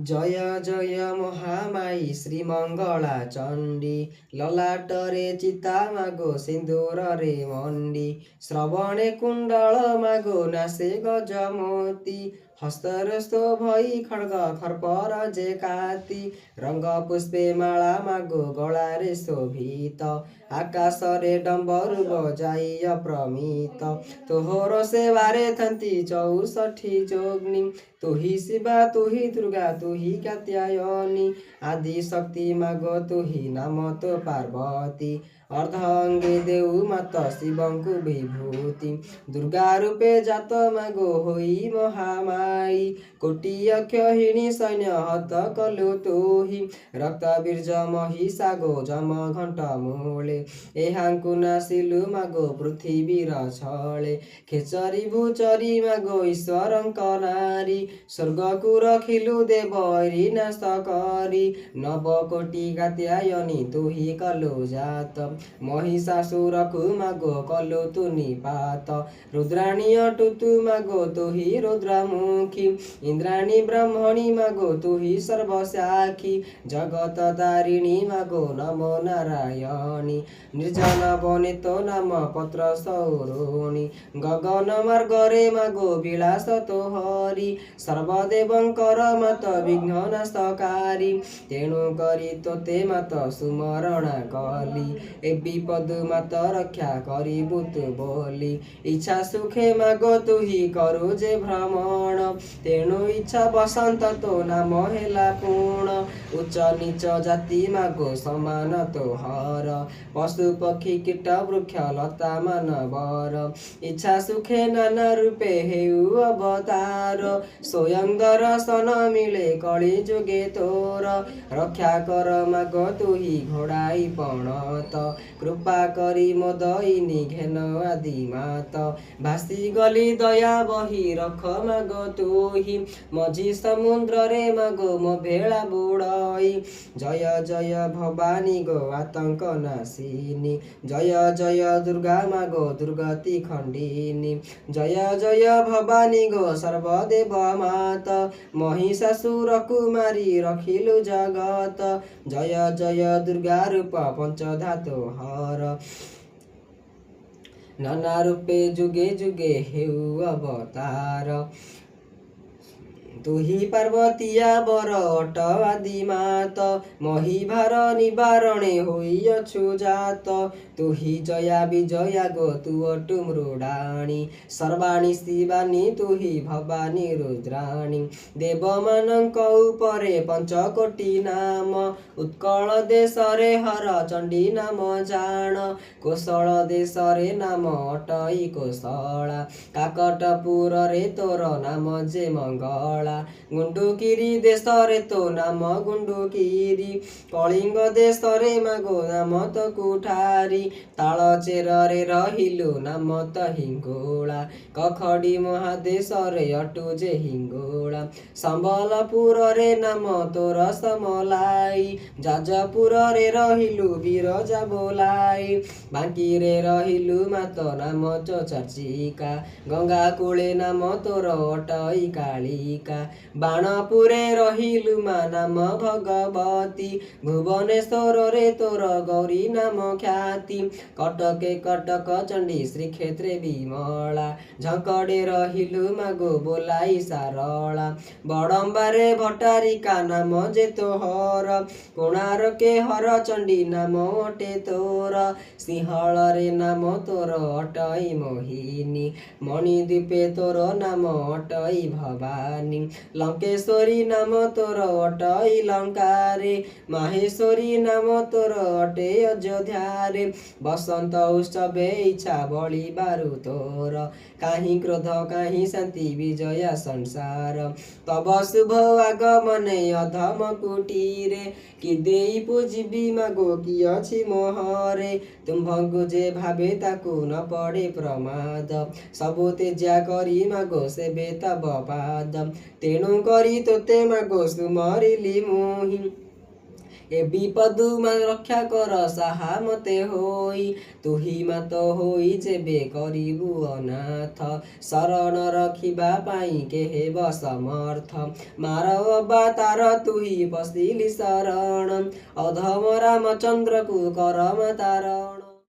जय जय महामाई श्रीमङ्गला चण्डी ललाटरे चिता मागो सिन्दूररे मण्डी श्रवणे कुण्डल मागो नासे गजमोती हस्तरस्तो भई खड्ग खर्पर जे काती रंग पुष्पे माला मागो गଳାରେ शोभित आकाशरे डम्बरु बजाई अप्रमित तोहर सेवारे थन्ती 64 जोग्नी तू ही शिवा तू ही दुर्गा तू ही कात्यायनी आदि शक्ति मागो तू ही नाम तो पार्वती अर्धांगे देऊ मात शिवंकु विभूति दुर्गा रूपे जात मागो होई महामाई कोटि अक्षहिणी सैन्य हत कलु तुही रक्त बीर्ज महिषागो जम घंट मूले एहांकु नासिलु मागो पृथिवीर छळे खेचरी भूचरी मागो ईश्वरंक नारी स्वर्गकु रखिलु देव नाश करी नवकोटि कात्यायनी तू ही कलु जात महिषासुरकु मागो कलु तू निपात रुद्राणी अटुतु मागो तू ही रुद्रमुखी इंद्राणी ब्रह्मणी मागो तू ही सर्वसाखी जगत तारिणी मागो नमो नारायणी निर्जन बने तो नाम पत्र सौरुणी गगन मार्गरे मागो विलास तो हरि सर्वदेवंकर मत विघ्न नाशकारी तेणु करी तोते मत सुमरणा कली ए विपद मत रक्षा करिबु तु बोली इच्छा सुखे मागो तू ही करू जे भ्रमण तेणु इच्छा बसंत तो नाम हेला पूर्ण उच्च नीच जाति मागो समान तो हर पशु पक्षी कीट वृक्ष लता मानवर इच्छा सुखे नाना रूपे हेउ अवतार स्वयं दर्शन मिले कଳି जुगे तोर रक्षा कर मागो तू ही घोड़ाई पणत कृपा करी मो दईनी घेन आदि मात भासी गली दया बही रख मागो तू ही मझी समुद्र रे मागो मो भेला बुड़ई जय जय भवानी गो आतंक नाशिनी जय जय दुर्गा मागो दुर्गति खंडिनी जय जय भवानी गो सर्वदेव मात महिषासुर कुमारी रखिलु जगत जय जय दुर्गा रूप पंचधातु हर नाना रूपे जुगे जुगे हेउ अवतार तू ही पार्वतीया बर अट आदि मात महिभार निवारणे होइअछु जात तू ही जया विजया गो तू अटु मृडाणी सर्वाणी शिवानी तू ही भवानी रुद्राणी देवमानंक उपरे पंचकोटि नाम उत्कल देशरे हर चंडी नाम जान कोशल देशरे नाम अटई कोशला काकटपुर रे तोर नाम जे मंगला गुंडुकिरी देशरे तो नाम गुंडुकिरी कलिंग देशरे मागो नाम तो कुठारी तालचेरे रहिलु नाम तो हिंगोला कखडी महादेशरे अटु जे हिंगोला संबलपुर रे नाम तोर समलाई जाजपुर रे रहिलु बिरजा बोलाई बांकी रे रहिलु मात नाम चर्चिका गंगा कूले नाम तोर अटई कालिका बाणपुरे रहिलु मा नाम भगवती भुवनेश्वर रे तोर गौरी नाम ख्याति कटके कटक चंडी श्रीक्षेत्रे विमला झंकड़े रहिलु मागो बोलाई सारला बड़म्बारे भट्टारिका नाम जे तोहर कोणार्के हर चंडी नाम अटे तोर सिंहल रे नाम तोर अटई मोहिनी मणिद्वीपे तोर नाम अटई भवानी लंकेश्वरी नाम तोर अटई लंकारे माहेश्वरी नाम तोर अटे अयोध्यारे बसंत उत्सवे इच्छा बलि बारु तोर काहीं क्रोध काहीं शांति विजया संसार तब शुभ आगमने अधम कुटीरे कि देई पूजिबी मागो कि अछि मोहरे तुम्भंगु जे भावे ताकु न पड़े प्रमाद सबु तेज्या करी मागो सेबे तब पाद तेणु करी तोते मागो सुमरिली मुहि ए विपदु मा रक्षा कर साहा मते होई तुही मत होई जेबे करिबु अनाथ शरण रखिबा पाई के हेब समर्थ मार अवतार तुही बसिली शरण अधम रामचन्द्र को करम तारण।